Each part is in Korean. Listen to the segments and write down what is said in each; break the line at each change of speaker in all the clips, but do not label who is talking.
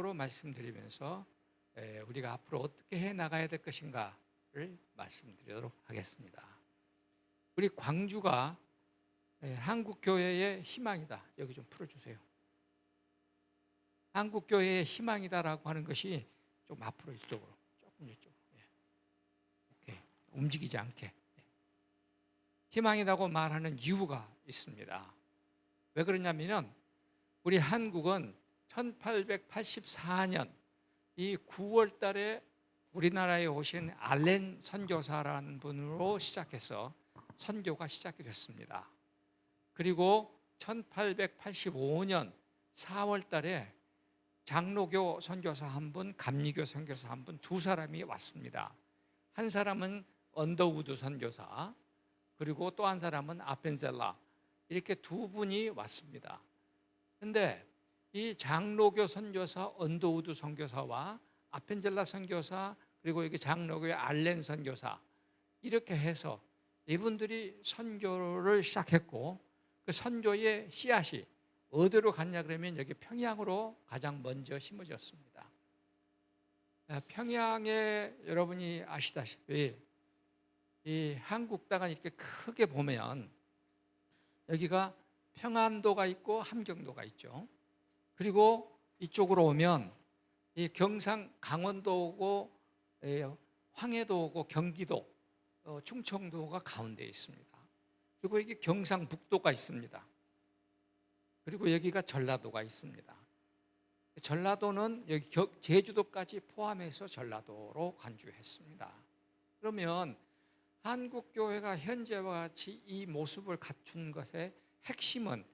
중심으로 말씀드리면서 우리가 앞으로 어떻게 해 나가야 될 것인가를 말씀드리도록 하겠습니다. 우리 광주가 한국교회의 희망이다. 여기 좀 풀어주세요. 한국교회의 희망이다라고 하는 것이 좀 앞으로 이쪽으로, 조금 이쪽으로. 오케이. 움직이지 않게. 희망이라고 말하는 이유가 있습니다. 왜 그러냐면 우리 한국은 1884년 이 9월 달에 우리나라에 오신 알렌 선교사라는 분으로 시작해서 선교가 시작이 됐습니다. 그리고 1885년 4월 달에 장로교 선교사 한 분, 감리교 선교사 한 분, 두 사람이 왔습니다. 한 사람은 언더우드 선교사, 그리고 또 한 사람은 아펜젤라, 이렇게 두 분이 왔습니다. 그런데 이 장로교 선교사 언더우드 선교사와 아펜젤라 선교사, 그리고 여기 장로교의 알렌 선교사, 이렇게 해서 이분들이 선교를 시작했고, 그 선교의 씨앗이 어디로 갔냐 그러면 여기 평양으로 가장 먼저 심어졌습니다. 평양에 여러분이 아시다시피 이 한국 땅을 이렇게 크게 보면 여기가 평안도가 있고 함경도가 있죠. 그리고 이쪽으로 오면 이 경상 강원도 오고 황해도 오고 경기도, 충청도가 가운데 있습니다. 그리고 여기 경상북도가 있습니다. 그리고 여기가 전라도가 있습니다. 전라도는 여기 제주도까지 포함해서 전라도로 간주했습니다. 그러면 한국교회가 현재와 같이 이 모습을 갖춘 것의 핵심은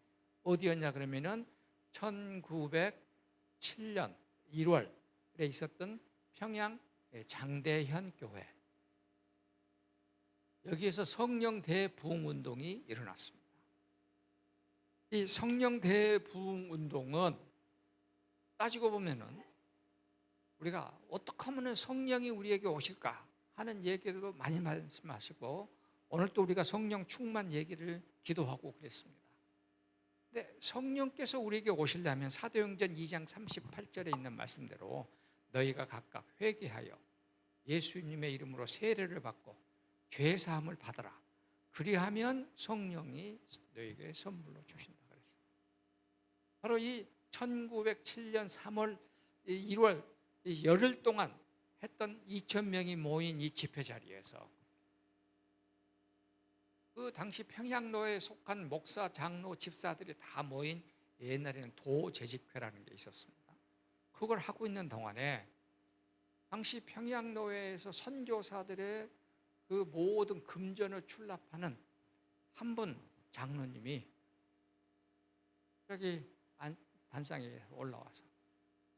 어디였냐 그러면은 1907년 1월에 있었던 평양 장대현 교회, 여기에서 성령 대부흥 운동이 일어났습니다. 이 성령 대부흥 운동은 따지고 보면은 우리가 어떻게 하면 성령이 우리에게 오실까 하는 얘기도 많이 말씀하시고, 오늘 또 우리가 성령 충만 얘기를 기도하고 그랬습니다. 근데 성령께서 우리에게 오시려면 사도행전 2장 38절에 있는 말씀대로 너희가 각각 회개하여 예수님의 이름으로 세례를 받고 죄 사함을 받아라. 그리하면 성령이 너희에게 선물로 주신다 그랬어요. 바로 이 1907년 3월 1월 열흘 동안 했던 2,000명이 모인 이 집회 자리에서 그 당시 평양로에 속한 목사, 장로, 집사들이 다 모인, 옛날에는 도제직회라는 게 있었습니다. 그걸 하고 있는 동안에 당시 평양로에서 선교사들의 그 모든 금전을 출납하는 한 분 장로님이 여기 단상에 올라와서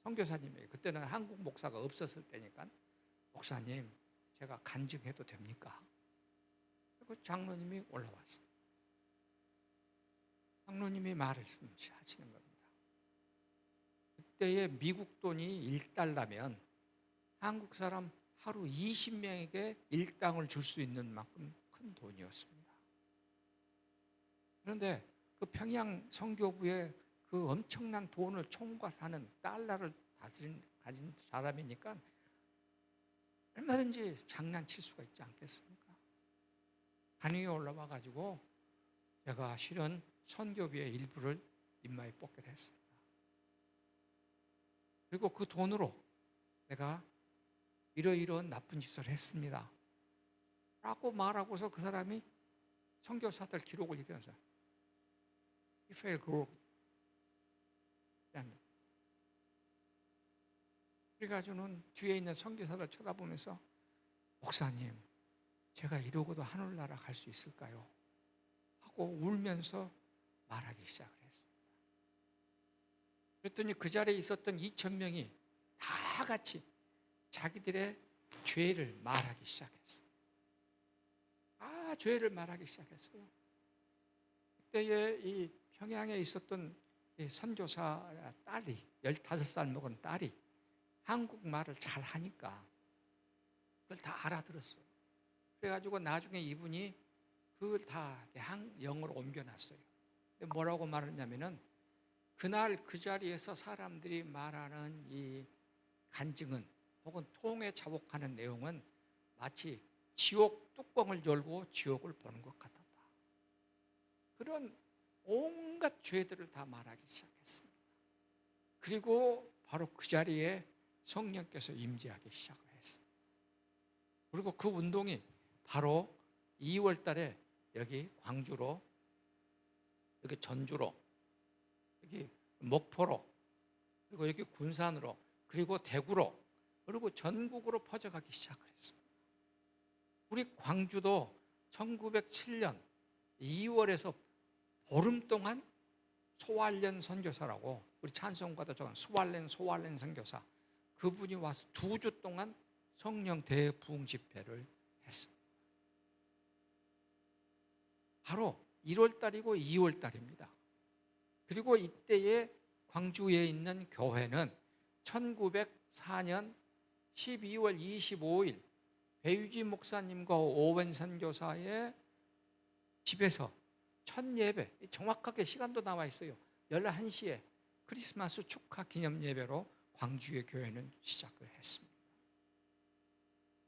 선교사님에게, 그때는 한국 목사가 없었을 때니까, 목사님 제가 간증해도 됩니까? 그 장로님이 올라왔어요. 장로님이 말을 하시는 겁니다. 그때의 미국 돈이 1달러면 한국 사람 하루 20명에게 일당을 줄 수 있는 만큼 큰 돈이었습니다. 그런데 그 평양 선교부의 그 엄청난 돈을 총괄하는 달러를 가진 사람이니까 얼마든지 장난칠 수가 있지 않겠습니까? 간 위에 올라와 가지고 제가 실은 선교비의 일부를 입마에 뽑게 됐습니다. 그리고 그 돈으로 내가 이러이러한 나쁜 짓을 했습니다 라고 말하고서 그 사람이 선교사들 기록을 얘기하면서 He fell group. 그래가지고는 뒤에 있는 선교사를 쳐다보면서 목사님 제가 이러고도 하늘나라 갈 수 있을까요? 하고 울면서 말하기 시작을 했습니다. 그랬더니 그 자리에 있었던 2,000명이 다 같이 자기들의 죄를 말하기 시작했어요. 죄를 말하기 시작했어요. 그때에 이 평양에 있었던 이 선교사 딸이, 15살 먹은 딸이 한국말을 잘 하니까 그걸 다 알아들었어요. 그래가지고 나중에 이분이 그걸 다 영어로 옮겨놨어요. 뭐라고 말했냐면은 그날 그 자리에서 사람들이 말하는 이 간증은 혹은 통에 자복하는 내용은 마치 지옥 뚜껑을 열고 지옥을 보는 것 같았다. 그런 온갖 죄들을 다 말하기 시작했습니다. 그리고 바로 그 자리에 성령께서 임재하기 시작을 했습니다. 그리고 그 운동이 바로 2월 달에 여기 광주로, 여기 전주로, 여기 목포로, 그리고 여기 군산으로, 그리고 대구로, 그리고 전국으로 퍼져가기 시작을 했습니다. 우리 광주도 1907년 2월에서 보름 동안 소활련 선교사라고, 우리 찬송가도 적은 소활련 선교사, 그분이 와서 2주 동안 성령 대부흥 집회를 했습니다. 바로 1월 달이고 2월 달입니다. 그리고 이때에 광주에 있는 교회는 1904년 12월 25일 배유지 목사님과 오웬 선교사의 집에서 첫 예배, 정확하게 시간도 나와 있어요. 11시에 크리스마스 축하 기념 예배로 광주의 교회는 시작을 했습니다.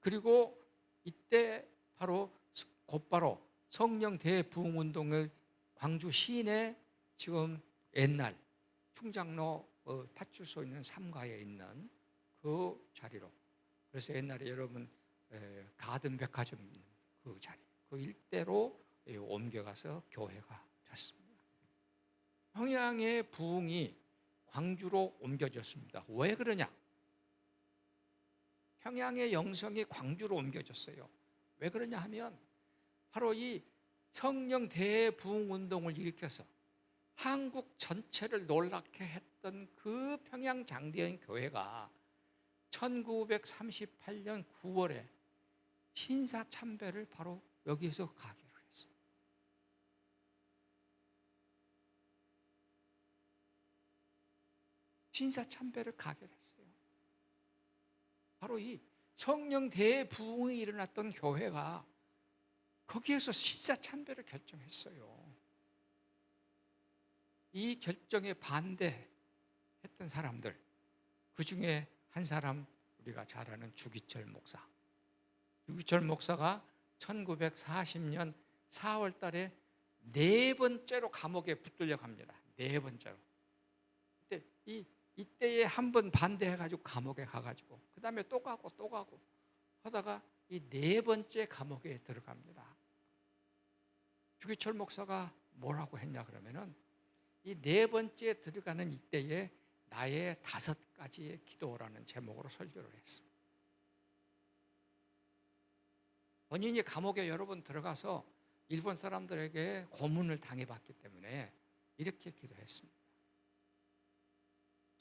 그리고 이때 곧바로 성령 대부흥 운동을 광주 시내 지금 옛날 충장로 파출소 있는 3가에 있는 그 자리로, 그래서 옛날에 여러분 가든 백화점 있는 그 자리, 그 일대로 옮겨가서 교회가 됐습니다. 평양의 부흥이 광주로 옮겨졌습니다. 왜 그러냐? 평양의 영성이 광주로 옮겨졌어요. 왜 그러냐 하면 바로 이 성령 대부흥 운동을 일으켜서 한국 전체를 놀랍게 했던 그 평양 장대현 교회가 1938년 9월에 신사참배를 바로 여기서 가기로 했어요. 신사참배를 가기로 했어요. 바로 이 성령 대부흥이 일어났던 교회가 거기에서 신사참배를 결정했어요. 이 결정에 반대했던 사람들, 그 중에 한 사람, 우리가 잘 아는 주기철 목사. 주기철 목사가 1940년 4월 달에 4번째로 감옥에 붙들려 갑니다. 4번째로. 근데 이때에 한 번 반대해가지고 감옥에 가가지고 그 다음에 또 가고 하다가 이 4번째 감옥에 들어갑니다. 주기철 목사가 뭐라고 했냐 그러면은 이 4번째 들어가는 이때에 나의 5가지의 기도라는 제목으로 설교를 했습니다. 본인이 감옥에 여러 번 들어가서 일본 사람들에게 고문을 당해봤기 때문에 이렇게 기도했습니다.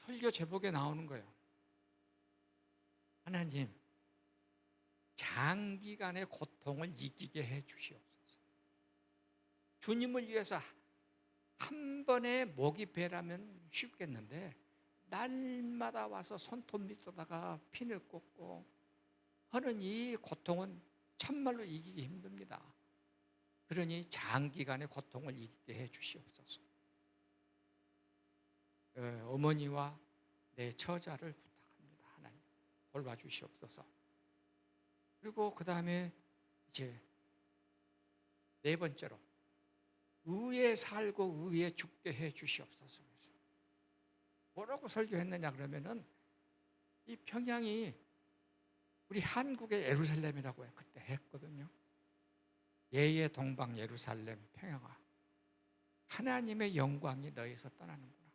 설교 제목에 나오는 거예요. 하나님, 장기간의 고통을 이기게 해 주시옵소서. 주님을 위해서 한 번에 목이 베라면 쉽겠는데 날마다 와서 손톱 밑에다가 핀을 꽂고 하는 이 고통은 참말로 이기기 힘듭니다. 그러니 장기간의 고통을 이기게 해 주시옵소서. 어머니와 내 처자를 부탁합니다. 하나님 돌봐주시옵소서. 그리고 그 다음에 이제 4번째로 의에 살고 의에 죽게 해 주시옵소서. 뭐라고 설교했느냐 그러면은 이 평양이 우리 한국의 예루살렘이라고 그때 했거든요. 예의 동방 예루살렘 평양아, 하나님의 영광이 너에서 떠나는구나.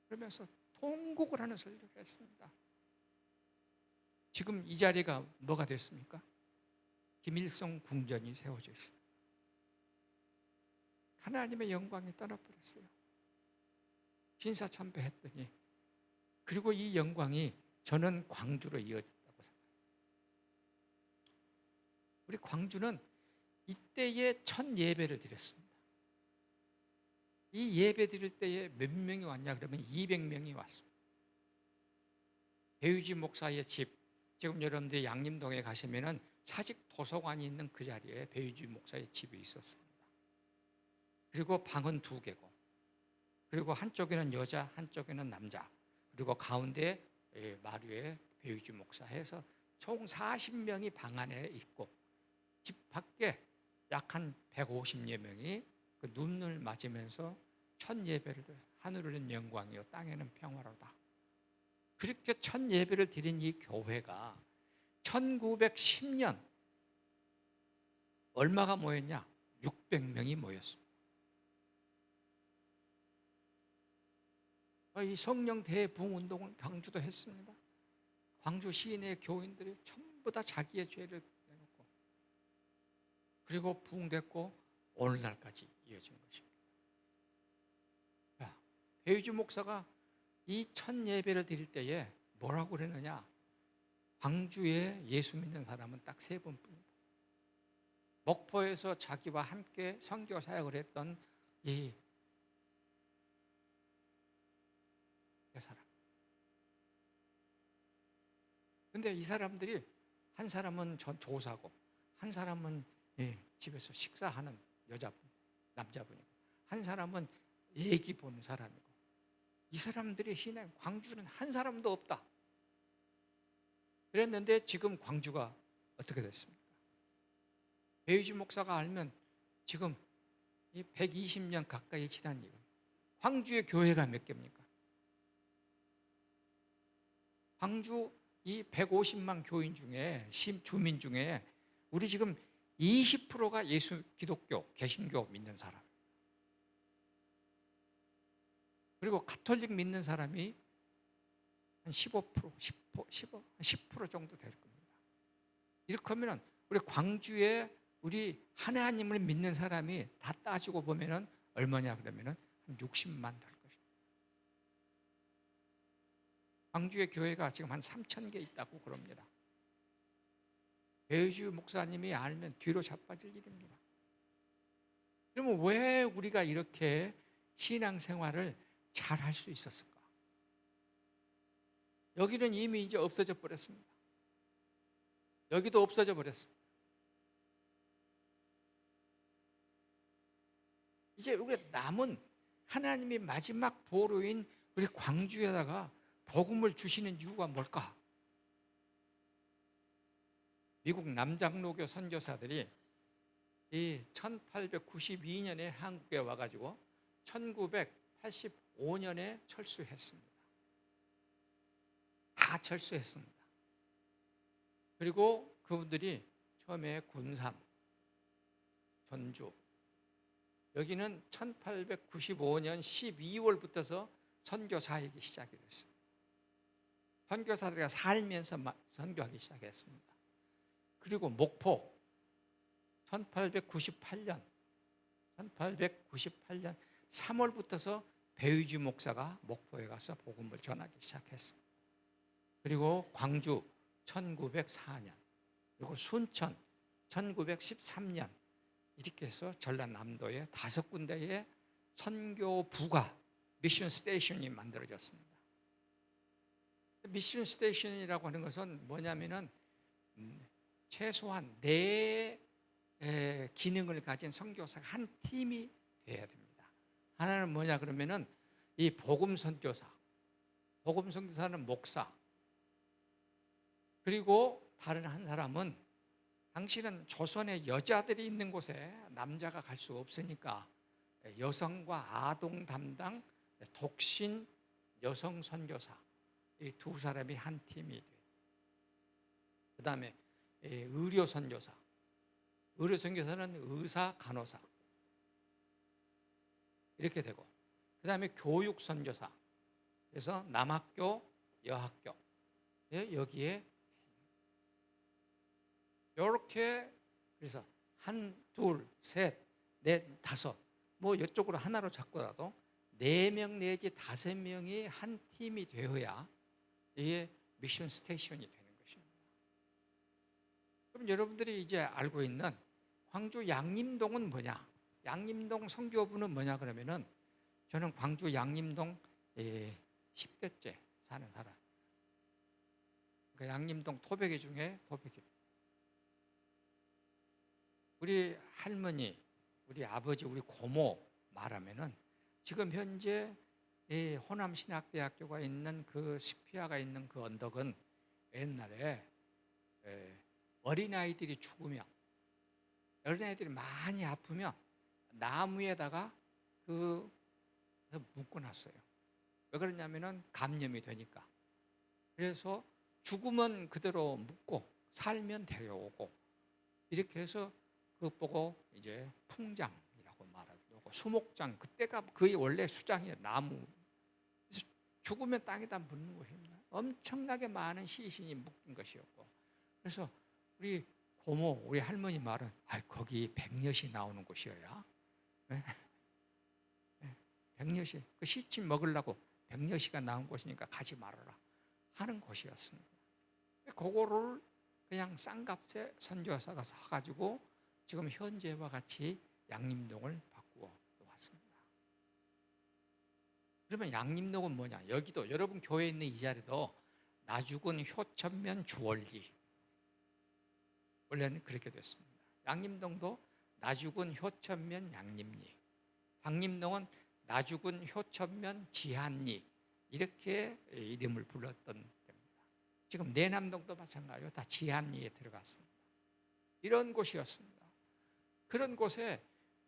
그러면서 통곡을 하는 설교를 했습니다. 지금 이 자리가 뭐가 됐습니까? 김일성 궁전이 세워져 있습니다. 하나님의 영광이 떠나버렸어요. 신사참배했더니, 그리고 이 영광이 저는 광주로 이어졌다고 생각해요. 우리 광주는 이때에 첫 예배를 드렸습니다. 이 예배 드릴 때에 몇 명이 왔냐 그러면 200명이 왔습니다. 배유지 목사의 집, 지금 여러분들이 양림동에 가시면은 사직 도서관이 있는 그 자리에 배유지 목사의 집이 있었습니다. 그리고 방은 2개고, 그리고 한쪽에는 여자, 한쪽에는 남자, 그리고 가운데 마루에 배유주 목사 해서 총 40명이 방 안에 있고 집 밖에 약 한 150여 명이 그 눈을 맞으면서 첫 예배를 드려요. 하늘은 영광이요 땅에는 평화로다. 그렇게 첫 예배를 드린 이 교회가 1910년 얼마가 모였냐? 600명이 모였습니다. 이 성령 대부흥 운동을 광주도 했습니다. 광주 시내 교인들이 전부 다 자기의 죄를 내놓고 그리고 부흥됐고 오늘날까지 이어진 것입니다. 배유주 목사가 이 첫 예배를 드릴 때에 뭐라고 그랬느냐? 광주에 예수 믿는 사람은 딱 3분뿐이다. 목포에서 자기와 함께 선교 사역을 했던 이 사람. 근데 이 사람들이 한 사람은 조사고 한 사람은 집에서 식사하는 여자분, 남자분이고 한 사람은 애기 보는 사람이고 이 사람들의 신앙 광주는 한 사람도 없다. 그랬는데 지금 광주가 어떻게 됐습니까? 배유주 목사가 알면 지금 120년 가까이 지난 이후 광주의 교회가 몇 개입니까? 광주 이 150만 교인 중에 주민 중에 우리 지금 20%가 예수 기독교 개신교 믿는 사람, 그리고 가톨릭 믿는 사람이 한 15%, 10% 정도 될 겁니다. 이렇게 하면 우리 광주에 우리 하나님을 믿는 사람이 다 따지고 보면은 얼마냐 그러면은 한 60만 될 것입니다. 광주의 교회가 지금 한 3,000개 있다고 그럽니다. 배유주 목사님이 알면 뒤로 자빠질 일입니다. 그러면 왜 우리가 이렇게 신앙생활을 잘 할 수 있었을까? 여기는 이미 이제 없어져 버렸습니다. 여기도 없어져 버렸습니다. 이제 우리가 남은 하나님의 마지막 보루인 우리 광주에다가 복음을 주시는 이유가 뭘까? 미국 남장로교 선교사들이 이 1892년에 한국에 와가지고 1985년에 철수했습니다. 다 철수했습니다. 그리고 그분들이 처음에 군산, 전주, 여기는 1895년 12월부터서 선교 사역이 시작이 됐습니다. 선교사들이 살면서 선교하기 시작했습니다. 그리고 목포 1898년 3월부터서 배유주 목사가 목포에 가서 복음을 전하기 시작했습니다. 그리고 광주 1904년, 그리고 순천 1913년, 이렇게 해서 전라남도에 5군데의 선교부가 미션 스테이션이 만들어졌습니다. 미션 스테이션이라고 하는 것은 뭐냐면은 최소한 4 기능을 가진 선교사가 한 팀이 돼야 됩니다. 하나는 뭐냐 그러면은 이 복음 선교사, 복음 선교사는 목사, 그리고 다른 한 사람은 당신은 조선에 여자들이 있는 곳에 남자가 갈 수 없으니까 여성과 아동 담당 독신 여성 선교사, 이 2사람이 한 팀이 돼요. 그 다음에 의료 선교사, 의료 선교사는 의사, 간호사 이렇게 되고, 그 다음에 교육 선교사, 그래서 남학교, 여학교, 여기에 이렇게, 그래서 1, 2, 3, 4, 5, 뭐 이쪽으로 하나로 잡고라도 4명 내지 5명이 한 팀이 되어야 이게 미션 스테이션이 되는 것입니다. 그럼 여러분들이 이제 알고 있는 광주 양림동은 뭐냐? 양림동 선교부는 뭐냐 그러면은, 저는 광주 양림동 10대째 사는 사람. 그러니까 양림동 토백이 중에 토백이. 우리 할머니, 우리 아버지, 우리 고모 말하면은 지금 현재 이 호남신학대학교가 있는 그 스피아가 있는 그 언덕은 옛날에 어린아이들이 죽으면, 어린아이들이 많이 아프면 나무에다가 그 묶어놨어요. 왜 그러냐면은 감염이 되니까. 그래서 죽으면 그대로 묻고 살면 데려오고, 이렇게 해서 그거 보고 이제 풍장이라고 말하고, 수목장, 그때가 거의 원래 수장이에요. 나무. 그래서 죽으면 땅에다 묻는 것입니다. 엄청나게 많은 시신이 묶인 것이었고, 그래서 우리 고모, 우리 할머니 말은 거기 백엿이 나오는 곳이어야, 백엿이 그 시침 먹으려고 백엿이가 나온 곳이니까 가지 말아라 하는 곳이었습니다. 그거를 그냥 싼 값에 선교사가 사가지고 지금 현재와 같이 양림동을 바꾸어 왔습니다. 그러면 양림동은 뭐냐? 여기도 여러분 교회에 있는 이 자리도 나죽은 효천면 주월리, 원래는 그렇게 됐습니다. 양림동도 나죽은 효천면 양림리, 방림동은 나죽은 효천면 지한리, 이렇게 이름을 불렀던 데입니다. 지금 내남동도 마찬가지로 다 지한리에 들어갔습니다. 이런 곳이었습니다. 그런 곳에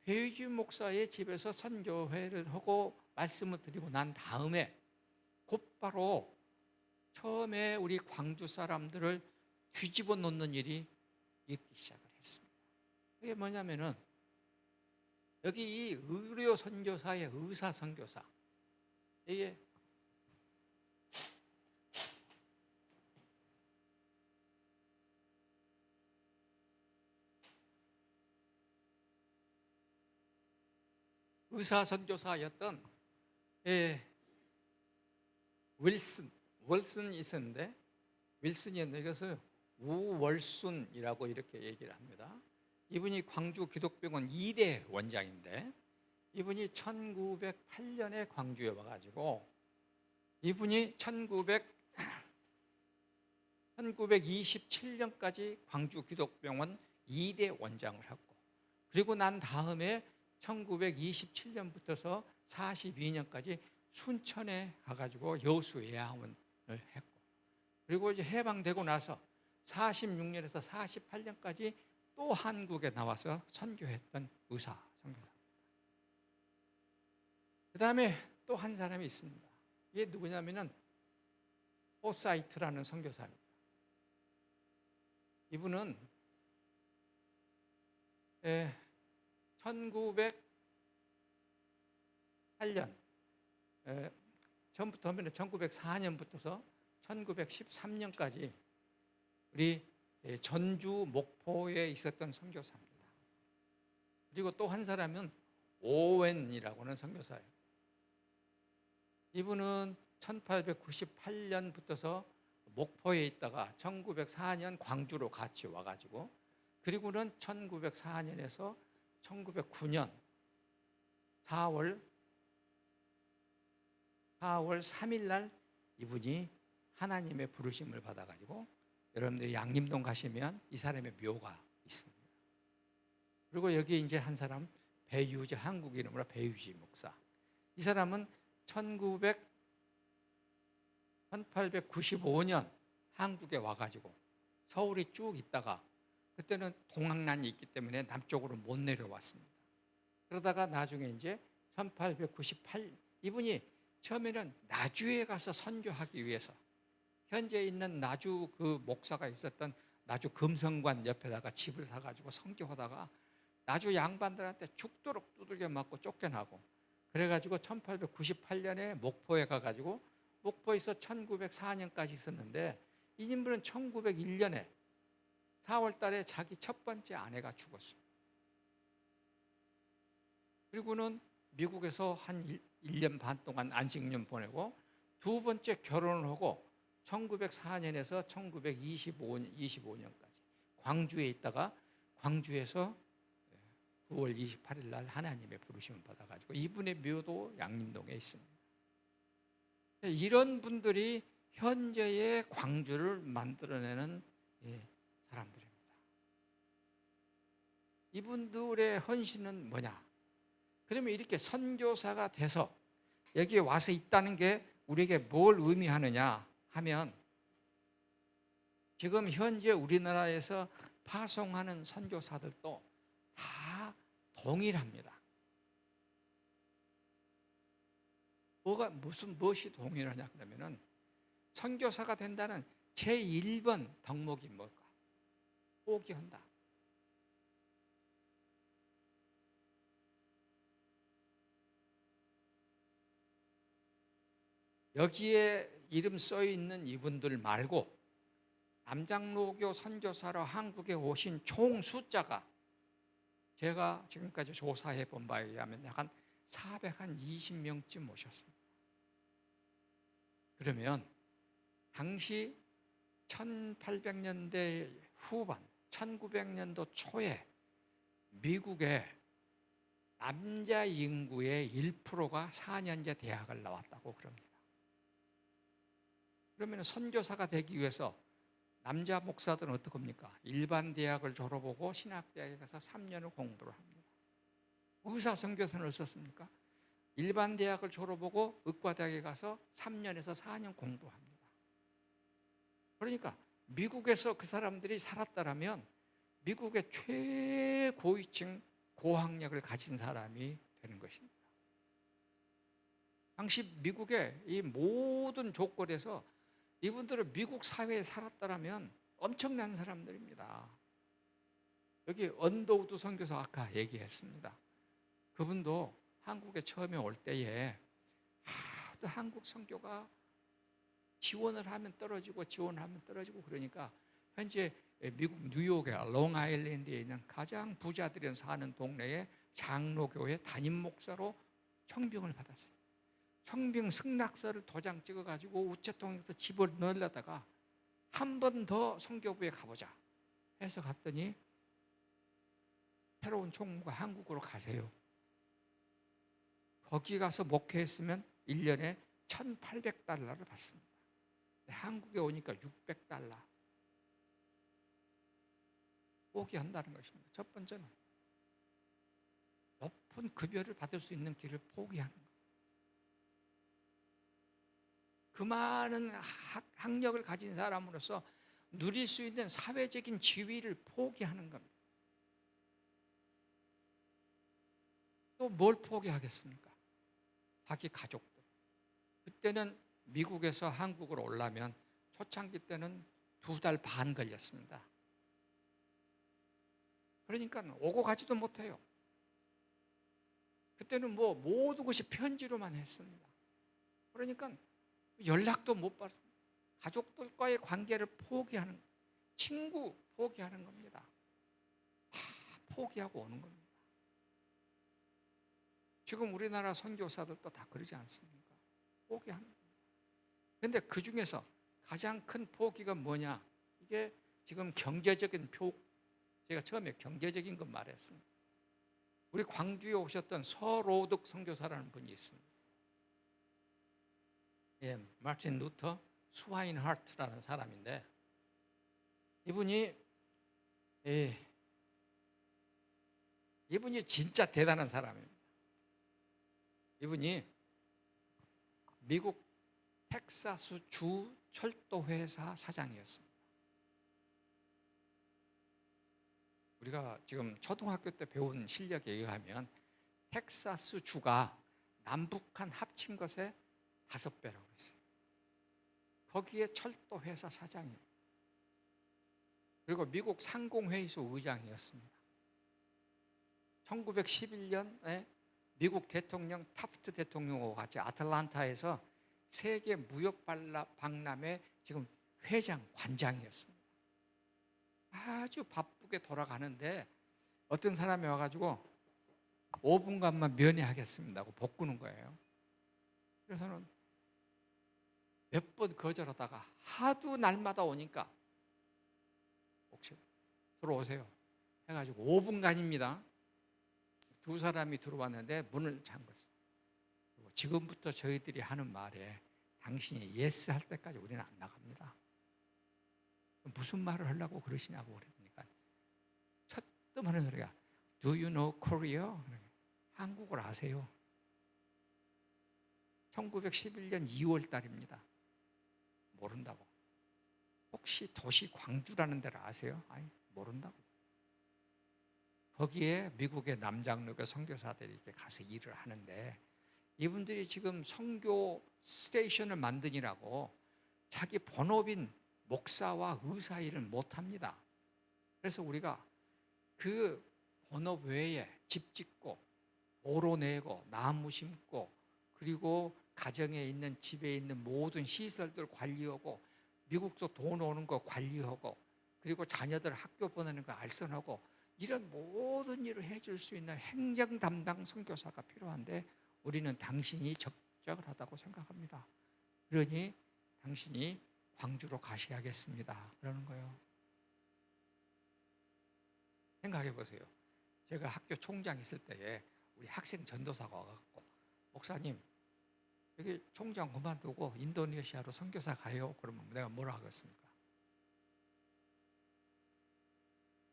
회의주 목사의 집에서 선교회를 하고 말씀을 드리고 난 다음에 곧바로 처음에 우리 광주 사람들을 뒤집어 놓는 일이 있기 시작을 했습니다. 그게 뭐냐면은 여기 이 의료 선교사의 의사 선교사, 이게 의사 선교사였던 월슨이 있었는데, 윌슨이었는데 그래서 우월순이라고 이렇게 얘기를 합니다. 이분이 광주 기독병원 2대 원장인데, 이분이 1908년에 광주에 와가지고 이분이 1927년까지 광주 기독병원 2대 원장을 했고, 그리고 난 다음에 1927년부터서 42년까지 순천에 가가지고 여수 예하원을 했고, 그리고 이제 해방되고 나서 46년에서 48년까지 또 한국에 나와서 선교했던 의사 선교사. 그 다음에 또 한 사람이 있습니다. 이게 누구냐면은 포사이트라는 선교사입니다. 이분은 1908년 전부터 하면 1904년부터서 1913년까지 우리 전주 목포에 있었던 선교사입니다. 그리고 또 한 사람은 오웬이라고 하는 선교사예요. 이분은 1898년부터서 목포에 있다가 1904년 광주로 같이 와가지고, 그리고는 1904년에서 1909년 4월 3일 날 이분이 하나님의 부르심을 받아가지고, 여러분들이 양림동 가시면 이 사람의 묘가 있습니다. 그리고 여기 이제 한 사람 배유지, 한국 이름으로 배유지 목사. 이 사람은 1895년 한국에 와가지고 서울에 쭉 있다가, 그때는 동학난이 있기 때문에 남쪽으로 못 내려왔습니다. 그러다가 나중에 이제 1898, 이분이 처음에는 나주에 가서 선교하기 위해서 현재 있는 나주 그 목사가 있었던 나주 금성관 옆에다가 집을 사가지고 선교하다가 나주 양반들한테 죽도록 두들겨 맞고 쫓겨나고, 그래가지고 1898년에 목포에 가가지고 목포에서 1904년까지 있었는데, 이 인물은 1901년에 4월 달에 자기 첫 번째 아내가 죽었어요. 그리고는 미국에서 한 1년 반 동안 안식년 보내고 두 번째 결혼을 하고 1904년에서 1925년까지 광주에 있다가, 광주에서 9월 28일 날 하나님의 부르심을 받아가지고 이분의 묘도 양림동에 있습니다. 이런 분들이 현재의 광주를 만들어내는 사람들입니다. 이분들의 헌신은 뭐냐? 그러면 이렇게 선교사가 돼서 여기에 와서 있다는 게 우리에게 뭘 의미하느냐 하면, 지금 현재 우리나라에서 파송하는 선교사들도 다 동일합니다. 무엇이 동일하냐 그러면은, 선교사가 된다는 제1번 덕목이 뭘까? 포기한다. 여기에 이름 써 있는 이분들 말고 남장로교 선교사로 한국에 오신 총 숫자가, 제가 지금까지 조사해 본 바에 의하면 약 한 420명쯤 오셨습니다. 그러면 당시 1800년대 후반, 1900년도 초에 미국의 남자 인구의 1%가 4년제 대학을 나왔다고 그럽니다. 그러면 선교사가 되기 위해서 남자 목사들은 어떻게 합니까? 일반 대학을 졸업하고 신학대학에 가서 3년을 공부를 합니다. 의사 선교사는 어떻습니까? 일반 대학을 졸업하고 의과대학에 가서 3년에서 4년 공부합니다. 그러니까 미국에서 그 사람들이 살았다면 미국의 최고위층 고학력을 가진 사람이 되는 것입니다. 당시 미국의 이 모든 조건에서 이분들은 미국 사회에 살았다면 엄청난 사람들입니다. 여기 언더우드 선교사 아까 얘기했습니다. 그분도 한국에 처음에 올 때에 하도 한국 선교가 지원을 하면 떨어지고 지원하면 떨어지고, 그러니까 현재 미국 뉴욕의 롱아일랜드에 있는 가장 부자들이 사는 동네에 장로교회 담임 목사로 청빙을 받았어요. 청빙 승낙서를 도장 찍어가지고 우체통에서 집을 넣으려다가 한 번 더 선교부에 가보자 해서 갔더니, 새로운 총무가 한국으로 가세요. 거기 가서 목회했으면 1년에 $1,800를 받습니다. 한국에 오니까 $600. 포기한다는 것입니다. 첫 번째는 높은 급여를 받을 수 있는 길을 포기하는 것. 그 많은 학력을 가진 사람으로서 누릴 수 있는 사회적인 지위를 포기하는 겁니다. 또 뭘 포기하겠습니까? 자기 가족들. 그때는 미국에서 한국으로 오려면 초창기 때는 2달 반 걸렸습니다. 그러니까 오고 가지도 못해요. 그때는 뭐 모든 것이 편지로만 했습니다. 그러니까 연락도 못 받습니다. 가족들과의 관계를 포기하는, 친구 포기하는 겁니다. 다 포기하고 오는 겁니다. 지금 우리나라 선교사들도 다 그러지 않습니까? 포기하는 겁니다. 그런데 그 중에서 가장 큰 포기가 뭐냐? 이게 지금 경제적인 제가 처음에 경제적인 것 말했습니다. 우리 광주에 오셨던 서로득 선교사라는 분이 있습니다. 예, 마틴 루터 스와인하트라는 사람인데, 이분이 진짜 대단한 사람입니다. 이분이 미국 텍사스 주 철도회사 사장이었습니다. 우리가 지금 초등학교 때 배운 실력에 의하면 텍사스 주가 남북한 합친 것의 5배라고 했어요. 거기에 철도회사 사장이에요. 그리고 미국 상공회의소 의장이었습니다. 1911년에 미국 대통령 타프트 대통령과 같이 아틀란타에서 세계 무역 박람회 지금 회장, 관장이었습니다. 아주 바쁘게 돌아가는데 어떤 사람이 와가지고 5분간만 면회하겠습니다 하고 볶는 거예요. 그래서는 몇 번 거절하다가 하도 날마다 오니까 혹시 들어오세요 해가지고 5분간입니다. 두 사람이 들어왔는데 문을 잠갔어요. 지금부터 저희들이 하는 말에 당신이 예스 할 때까지 우리는 안 나갑니다. 무슨 말을 하려고 그러시냐고 그러니까 첫 뜨문하는 소리가 Do you know Korea? 한국어를 아세요? 1911년 2월 달입니다. 모른다고. 혹시 도시 광주라는 데를 아세요? 아니, 모른다고. 거기에 미국의 남장로교 선교사들이 이렇게 가서 일을 하는데, 이분들이 지금 선교 스테이션을 만드느라고 자기 본업인 목사와 의사 일을 못합니다. 그래서 우리가 그 본업 외에 집 짓고 도로 내고 나무 심고 그리고 가정에 있는 집에 있는 모든 시설들 관리하고 미국도 돈 오는 거 관리하고 그리고 자녀들 학교 보내는 거 알선하고 이런 모든 일을 해줄 수 있는 행정 담당 선교사가 필요한데 우리는 당신이 적절하다고 생각합니다. 그러니 당신이 광주로 가셔야겠습니다. 그러는 거예요. 생각해 보세요. 제가 학교 총장 있을 때에 우리 학생 전도사가 와갖고 목사님 여기 총장 그만두고 인도네시아로 선교사 가요. 그러면 내가 뭐라 하겠습니까?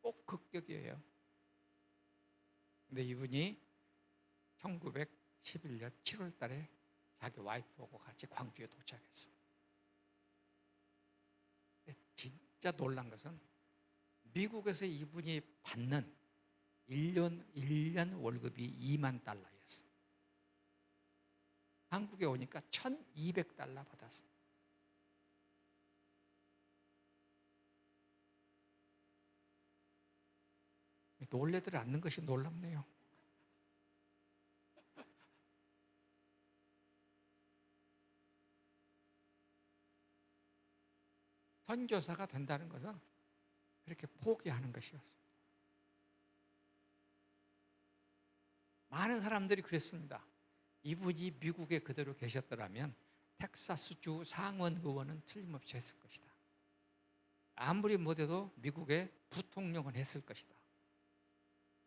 꼭 극격이에요. 근데 이분이 1911년 7월 달에 자기 와이프하고 같이 광주에 도착했습니다. 진짜 놀란 것은 미국에서 이분이 받는 1년 월급이 2만 달러였어요. 한국에 오니까 1,200달러 받았습니다. 놀래들 않는 것이 놀랍네요. 선교사가 된다는 것은 그렇게 포기하는 것이었습니다. 많은 사람들이 그랬습니다. 이분이 미국에 그대로 계셨더라면 텍사스주 상원 의원은 틀림없이 했을 것이다. 아무리 못해도 미국의 부통령은 했을 것이다.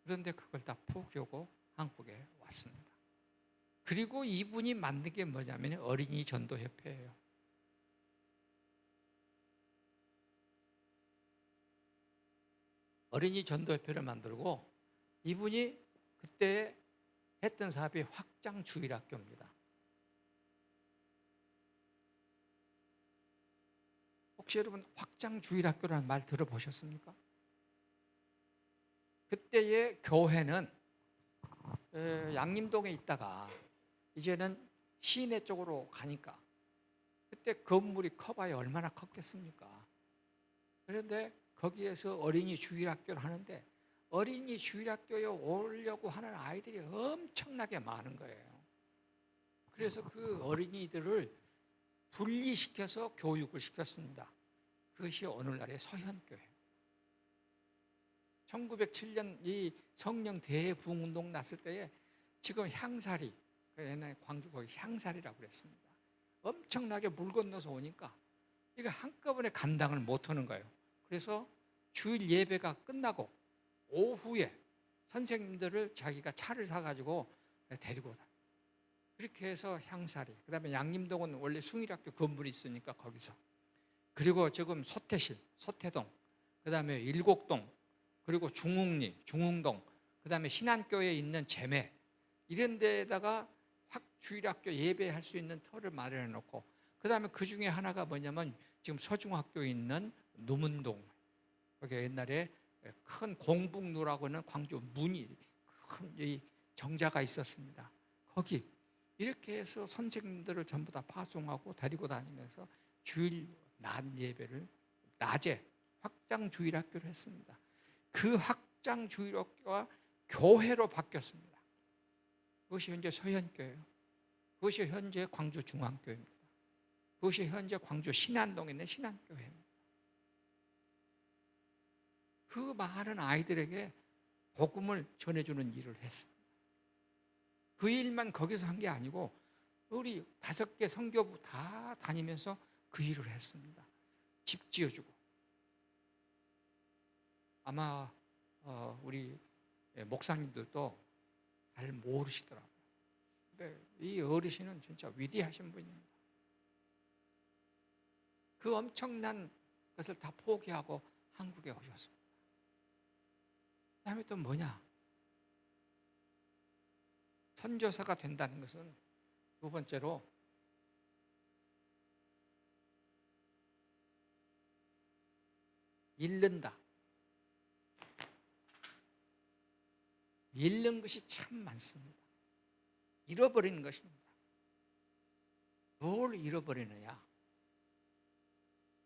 그런데 그걸 다 포기하고 한국에 왔습니다. 그리고 이분이 만든 게 뭐냐면 어린이 전도협회예요. 어린이 전도협회를 만들고 이분이 그때 했던 사업이 확장주일학교입니다. 혹시 여러분 확장주일학교라는 말 들어보셨습니까? 그때의 교회는 양림동에 있다가 이제는 시내 쪽으로 가니까 그때 건물이 커봐야 얼마나 컸겠습니까? 그런데 거기에서 어린이 주일학교를 하는데 어린이 주일학교에 오려고 하는 아이들이 엄청나게 많은 거예요. 그래서 그 어린이들을 분리시켜서 교육을 시켰습니다. 그것이 오늘날의 서현교회. 1907년 이 성령 대부흥운동 났을 때에 지금 향사리, 옛날에 광주 거기 향사리라고 그랬습니다. 엄청나게 물 건너서 오니까 이게 한꺼번에 감당을 못하는 거예요. 그래서 주일 예배가 끝나고 오후에 선생님들을 자기가 차를 사가지고 데리고 다. 그렇게 해서 향사리, 그 다음에 양림동은 원래 숭일학교 건물이 있으니까 거기서. 그리고 지금 소태실, 소태동, 그 다음에 일곡동, 그리고 중흥리, 중흥동, 그 다음에 신안교에 있는 재매 이런 데에다가 주일학교 예배할 수 있는 터를 마련해 놓고 그 다음에 그 중에 하나가 뭐냐면 지금 서중학교에 있는 누문동 거기 옛날에 큰 공북루라고 하는 광주 문이 큰 정자가 있었습니다. 거기 이렇게 해서 선생님들을 전부 다 파송하고 데리고 다니면서 주일 낮 예배를 낮에 확장 주일학교를 했습니다. 그 확장 주일학교가 교회로 바뀌었습니다. 그것이 현재 서현교예요. 그것이 현재 광주 중앙교회입니다. 그것이 현재 광주 신안동에 있는 신안교회입니다. 그 많은 아이들에게 복음을 전해주는 일을 했습니다. 그 일만 거기서 한 게 아니고 우리 5개 선교부 다 다니면서 그 일을 했습니다. 집 지어주고 아마 우리 목사님들도 잘 모르시더라고요. 근데 이 어르신은 진짜 위대하신 분입니다. 그 엄청난 것을 다 포기하고 한국에 오셨습니다. 그 다음에 또 뭐냐? 선교사가 된다는 것은 두 번째로 잃는다. 잃는 것이 참 많습니다. 잃어버리는 것입니다. 뭘 잃어버리느냐?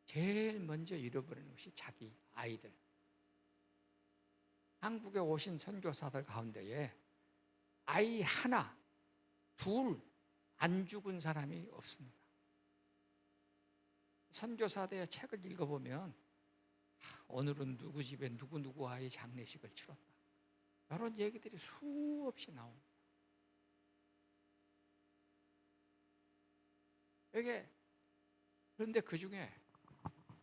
제일 먼저 잃어버리는 것이 자기 아이들. 한국에 오신 선교사들 가운데에 아이 하나, 둘 안 죽은 사람이 없습니다. 선교사들의 책을 읽어보면 오늘은 누구 집에 누구 아이 장례식을 치렀다. 이런 얘기들이 수없이 나옵니다. 이게 그런데 그 중에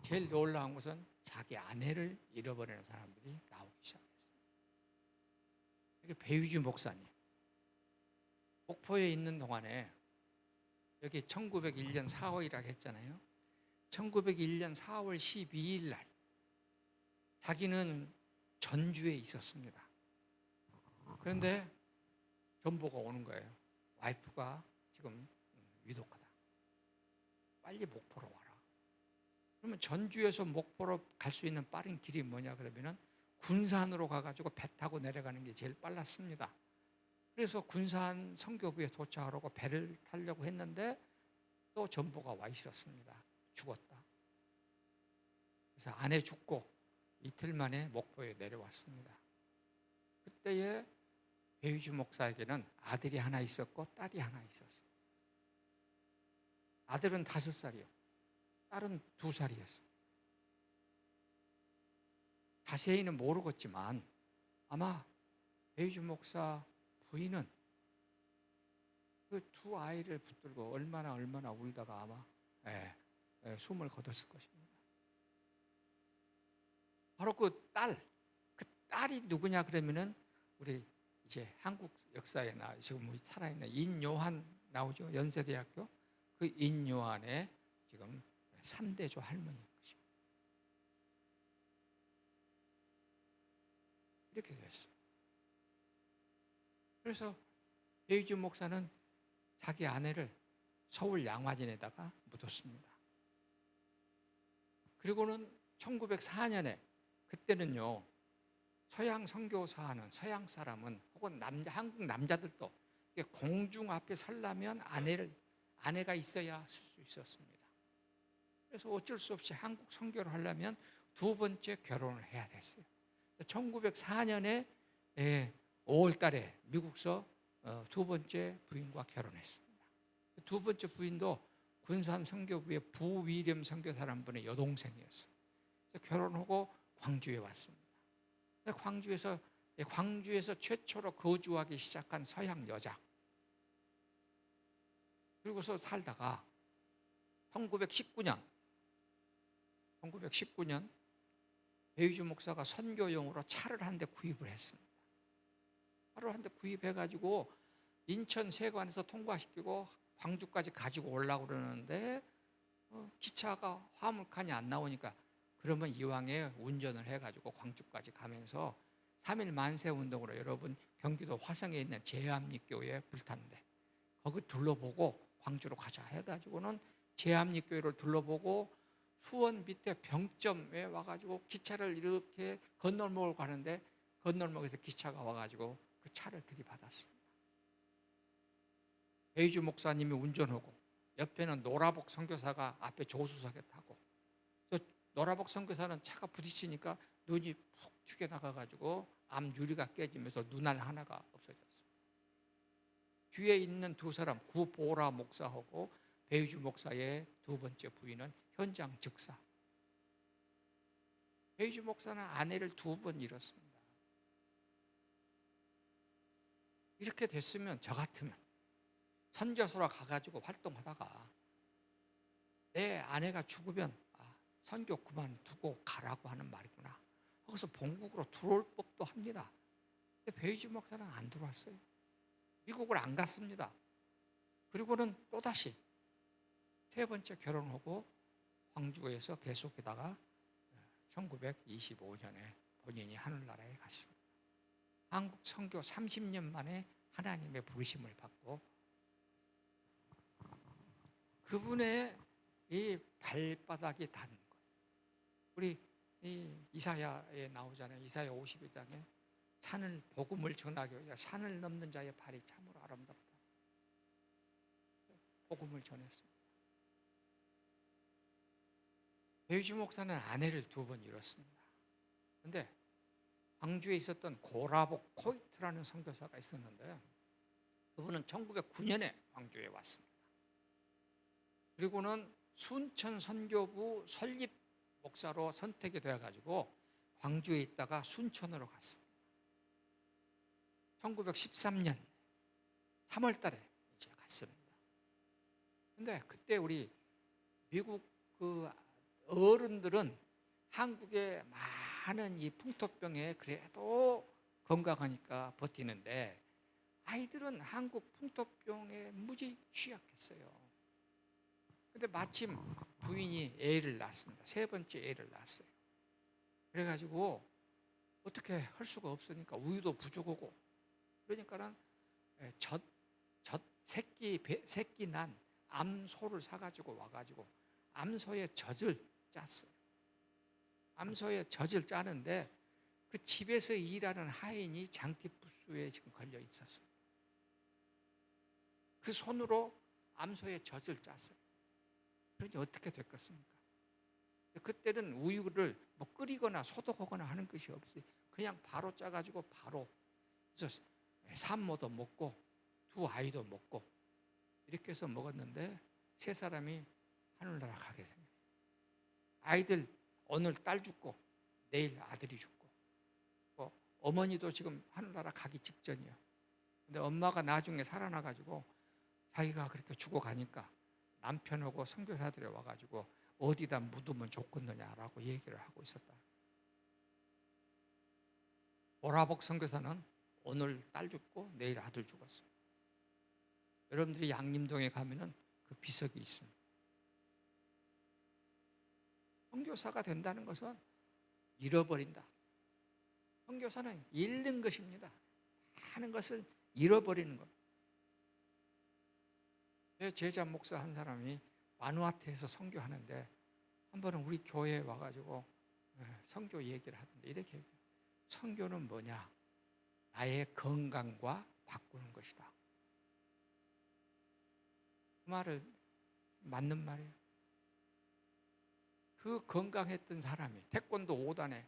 제일 놀라운 것은 자기 아내를 잃어버리는 사람들이 나오기 시작했어요. 이게 배유주 목사님, 목포에 있는 동안에 여기 1901년 4월이라고 했잖아요. 1901년 4월 12일 날 자기는 전주에 있었습니다. 그런데 전보가 오는 거예요. 와이프가 지금 위독하다. 빨리 목포로 와라. 그러면 전주에서 목포로 갈 수 있는 빠른 길이 뭐냐 그러면은 군산으로 가가지고 배 타고 내려가는 게 제일 빨랐습니다. 그래서 군산 선교부에 도착하려고 배를 타려고 했는데 또 전보가 와 있었습니다. 죽었다. 그래서 아내 죽고 이틀 만에 목포에 내려왔습니다. 그때에 배유주 목사에게는 아들이 하나 있었고 딸이 하나 있었어요. 아들은 5살이요. 딸은 2살이었어요. 자세히는 모르겠지만 아마 배유주 목사 부인은 그 2 아이를 붙들고 얼마나 울다가 아마 숨을 거뒀을 것입니다. 바로 그 딸이 누구냐 그러면은 우리 이제 한국 역사에 지금 우리 살아있는 인요한 나오죠. 연세대학교 그 인요한의 지금 3대조 할머니인 것입니다. 이렇게 됐어요. 그래서 배유주 목사는 자기 아내를 서울 양화진에다가 묻었습니다. 그리고는 1904년에 그때는요 서양 선교사하는 서양 사람은 혹은 한국 남자들도 공중 앞에 서려면 아내가 있어야 쓸 수 있었습니다. 그래서 어쩔 수 없이 한국 선교를 하려면 2번째 결혼을 해야 됐어요. 1904년에 5월 달에 미국서 2번째 부인과 결혼했습니다. 2번째 부인도 군산 선교부의 부위렴 선교사라는 분의 여동생이었어요. 그래서 결혼하고 광주에 왔습니다. 광주에서 최초로 거주하기 시작한 서양 여자. 그리고서 살다가 1919년 배유주 목사가 선교용으로 차를 한 대 구입을 했습니다. 차를 한 대 구입해가지고 인천 세관에서 통과시키고 광주까지 가지고 오려고 그러는데 기차가 화물칸이 안 나오니까 그러면 이왕에 운전을 해가지고 광주까지 가면서 3.1 만세 운동으로 여러분 경기도 화성에 있는 제암리교회에 불탔는데 거기 둘러보고 광주로 가자 해가지고는 제암리교회를 둘러보고 수원 밑에 병점에 와가지고 기차를 이렇게 건널목을 가는데 건널목에서 기차가 와가지고 그 차를 들이받았습니다. 배유주 목사님이 운전하고 옆에는 노라복 선교사가 앞에 조수석에 타고 노라복 선교사는 차가 부딪히니까 눈이 푹 튀겨나가가지고 앞 유리가 깨지면서 눈알 하나가 없어졌습니다. 뒤에 있는 2 사람 구보라 목사하고 배유주 목사의 2번째 부인은 현장 즉사. 배유주 목사는 아내를 2번 잃었습니다. 이렇게 됐으면 저 같으면 선교소로 가가지고 활동하다가 내 아내가 죽으면 선교 그만두고 가라고 하는 말이구나. 거기서 본국으로 들어올 법도 합니다. 근데 배유주 목사는 안 들어왔어요. 미국을 안 갔습니다. 그리고는 또다시 3번째 결혼하고 광주에서 계속하다가 1925년에 본인이 하늘나라에 갔습니다. 한국 선교 30년 만에 하나님의 부르심을 받고 그분의 이 발바닥이 닿는 것. 우리 이 이사야에 나오잖아요. 이사야 52장에 산을 복음을 전하기 위해 산을 넘는 자의 발이 참으로 아름답다. 복음을 전했습니다. 배유지 목사는 아내를 2번 잃었습니다. 그런데 광주에 있었던 고라복 코이트라는 선교사가 있었는데 그분은 1909년에 광주에 왔습니다. 그리고는 순천 선교부 설립 목사로 선택이 되어가지고 광주에 있다가 순천으로 갔습니다. 1913년 3월 달에 이제 갔습니다. 근데 그때 우리 미국 그 어른들은 한국의 많은 이 풍토병에 그래도 건강하니까 버티는데 아이들은 한국 풍토병에 무지 취약했어요. 근데 마침 부인이 애를 낳았습니다. 3번째 애를 낳았어요. 그래가지고 어떻게 할 수가 없으니까 우유도 부족하고 그러니까는 새끼 난 암소를 사가지고 와가지고 암소의 젖을 짰어요. 암소의 젖을 짜는데 그 집에서 일하는 하인이 장티푸스에 지금 걸려 있었습니다. 그 손으로 암소의 젖을 짰어요. 그러니 어떻게 됐겠습니까? 그때는 우유를 뭐 끓이거나 소독하거나 하는 것이 없어요. 그냥 바로 짜가지고 바로 그래서 산모도 먹고 2 아이도 먹고 이렇게 해서 먹었는데 3사람이 하늘나라 가게 생겼어요. 아이들 오늘 딸 죽고 내일 아들이 죽고 어머니도 지금 하늘나라 가기 직전이에요. 근데 엄마가 나중에 살아나가지고 자기가 그렇게 죽어가니까 남편하고 선교사들이 와가지고 어디다 묻으면 좋겠느냐라고 얘기를 하고 있었다. 오라복 선교사는 오늘 딸 죽고 내일 아들 죽었어요. 여러분들이 양림동에 가면은 그 비석이 있습니다. 선교사가 된다는 것은 잃어버린다. 선교사는 잃는 것입니다. 하는 것을 잃어버리는 것. 제 제자 목사 한 사람이 바누아투에서 선교하는데 한 번은 우리 교회에 와가지고 선교 얘기를 하던데 이렇게 얘기해요. 선교는 뭐냐? 나의 건강과 바꾸는 것이다. 그 말을 맞는 말이에요. 그 건강했던 사람이 태권도 5단에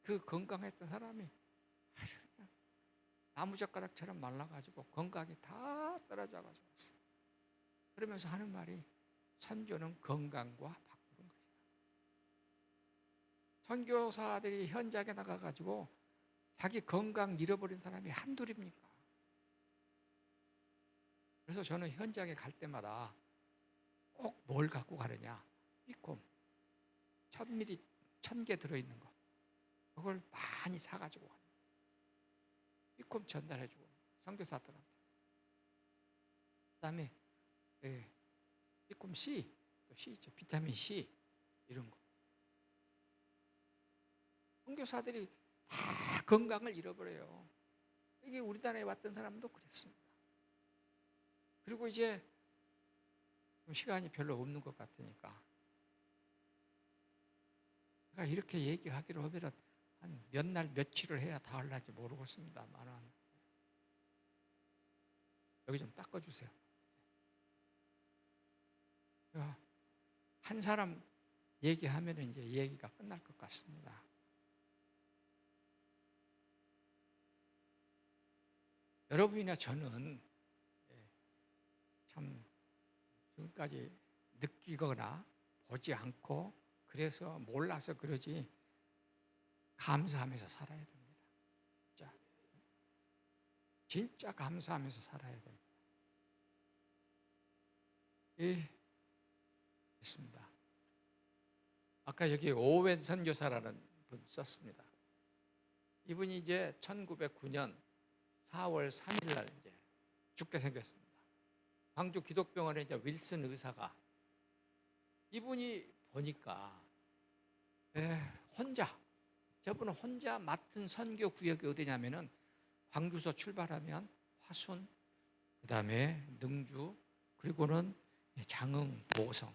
그 건강했던 사람이 나무젓가락처럼 말라가지고 건강이 다 떨어져가지고 왔어요. 그러면서 하는 말이 선교는 건강과 바꾸는 것이다. 선교사들이 현장에 나가가지고 자기 건강 잃어버린 사람이 한둘입니까? 그래서 저는 현장에 갈 때마다 꼭 뭘 갖고 가느냐? 비콤 1000ml 1000개 들어있는 거 그걸 많이 사가지고 가요. 비콤 전달해주고 선교사들한테. 그 다음에 비콤 C, 또 C 있죠. 비타민 C 이런 거. 선교사들이 다 건강을 잃어버려요. 이게 우리나라에 왔던 사람도 그랬습니다. 그리고 이제 시간이 별로 없는 것 같으니까 제가 이렇게 얘기하기로 하면 한 몇 날 며칠을 해야 다 할는지 모르겠습니다만 여기 좀 닦아주세요. 한 사람 얘기하면 이제 얘기가 끝날 것 같습니다. 여러분이나 저는 참 지금까지 느끼거나 보지 않고 그래서 몰라서 그러지 감사하면서 살아야 됩니다. 진짜 감사하면서 살아야 됩니다. 있습니다. 아까 여기 오웬 선교사라는 분 썼습니다. 이분이 이제 1909년 4월 3일 날 이제 죽게 생겼습니다. 광주 기독병원에 이제 윌슨 의사가 이분이 보니까 저분은 혼자 맡은 선교 구역이 어디냐면은 광주서 출발하면 화순, 그 다음에 능주, 그리고는 장흥, 보성,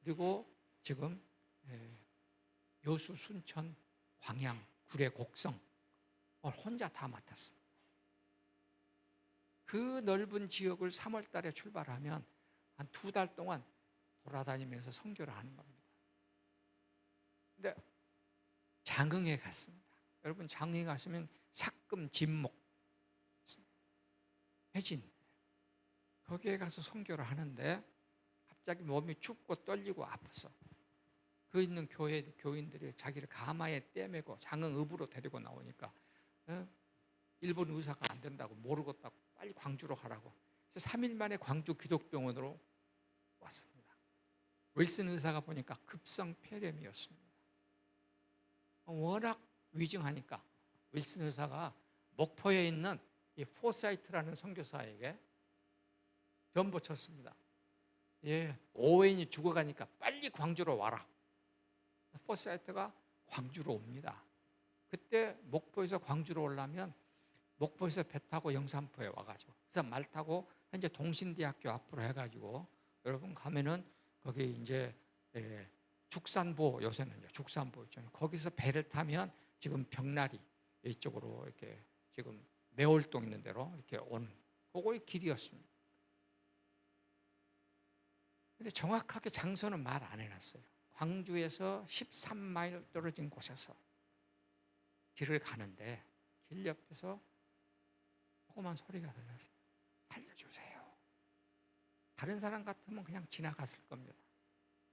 그리고 지금 여수, 순천, 광양, 구례, 곡성 혼자 다 맡았습니다. 그 넓은 지역을 3월 달에 출발하면 한 2달 동안 돌아다니면서 선교를 하는 겁니다. 근데 장흥에 갔습니다. 여러분, 장흥에 갔으면 삭금, 진목, 회진, 거기에 가서 선교를 하는데 갑자기 몸이 춥고 떨리고 아파서 그 있는 교인들이 자기를 가마에 떼매고 장흥읍으로 데리고 나오니까 일본 의사가 안 된다고 모르겠다고 빨리 광주로 가라고. 그래서 3일 만에 광주 기독병원으로 왔습니다. 윌슨 의사가 보니까 급성 폐렴이었습니다. 워낙 위중하니까 윌슨 의사가 목포에 있는 이 포사이트라는 선교사에게 전보 쳤습니다. 예, 오웬이 죽어가니까 빨리 광주로 와라. 포사이트가 광주로 옵니다. 그때 목포에서 광주로 오려면 목포에서 배 타고 영산포에 와가지고, 그래서 말 타고 현재 동신대학교 앞으로 해가지고 여러분 가면은 거기 이제 죽산보, 요새는 죽산보 있잖아요. 거기서 배를 타면 지금 벽나리 이쪽으로 이렇게 지금 매월동 있는 데로 이렇게 오는 그거의 길이었습니다. 근데 정확하게 장소는 말 안 해놨어요. 광주에서 13마일 떨어진 곳에서 길을 가는데 길 옆에서 조그만 소리가 들렸어요. 살려주세요. 다른 사람 같으면 그냥 지나갔을 겁니다.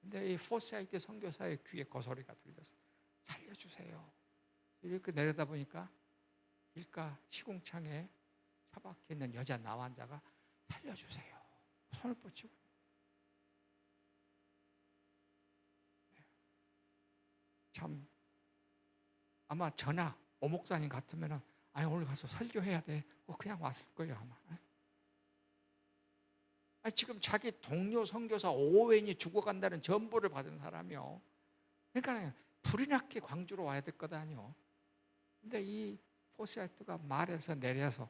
근데 이 포사이트 선교사의 귀에 그 소리가 들렸어요. 살려주세요. 이렇게 내려다보니까 길가 시궁창에 처박혀 있는 여자 나환자가 살려주세요. 손을 뻗치고. 참 아마 저나 오목사님 같으면은 오늘 가서 설교해야 돼. 그냥 왔을 거예요 아마. 지금 자기 동료 선교사 오웬이 죽어간다는 전보를 받은 사람이요. 그러니까 불이 났게 광주로 와야 될 거다니요. 근데 이 포사이트가 말에서 내려서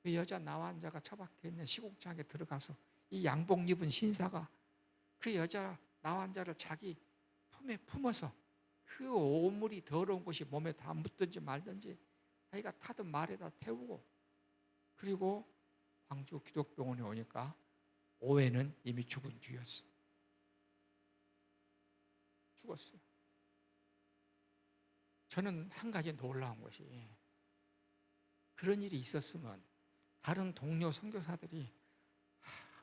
그 여자 나환자가 처박혀 있는 시궁창에 들어가서 이 양복 입은 신사가 그 여자 나환자를 자기 품에 품어서 그 오물이 더러운 것이 몸에 다 묻든지 말든지 자기가 타던 말에다 태우고, 그리고 광주 기독병원에 오니까 오웬은 이미 죽은 뒤였어. 죽었어요. 저는 한 가지 놀라운 것이, 그런 일이 있었으면 다른 동료 선교사들이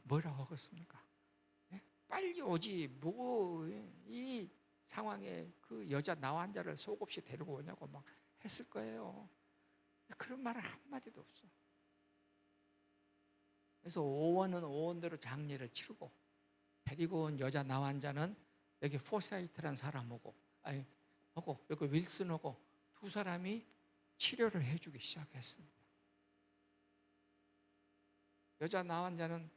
뭐라고 하겠습니까? 빨리 오지 뭐 이 상황에 그 여자 나환자를 속없이 데리고 오냐고 막 했을 거예요. 그런 말은 한마디도 없어. 그래서 오원은 오원대로 장례를 치르고 데리고 온 여자 나환자는 여기 포사이트란 사람하고 여기 윌슨하고 두 사람이 치료를 해주기 시작했습니다. 여자 나환자는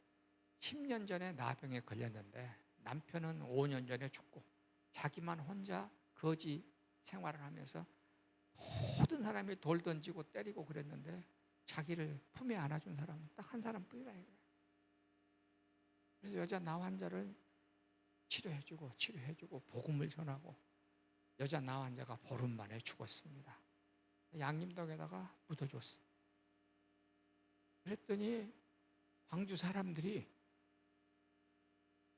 10년 전에 나병에 걸렸는데 남편은 5년 전에 죽고 자기만 혼자 거지 생활을 하면서 모든 사람이 돌 던지고 때리고 그랬는데 자기를 품에 안아준 사람은 딱 한 사람뿐이라 이거예요. 그래서 여자 나환자를 치료해주고 복음을 전하고 여자 나환자가 보름 만에 죽었습니다. 양림동에다가 묻어줬어요. 그랬더니 광주 사람들이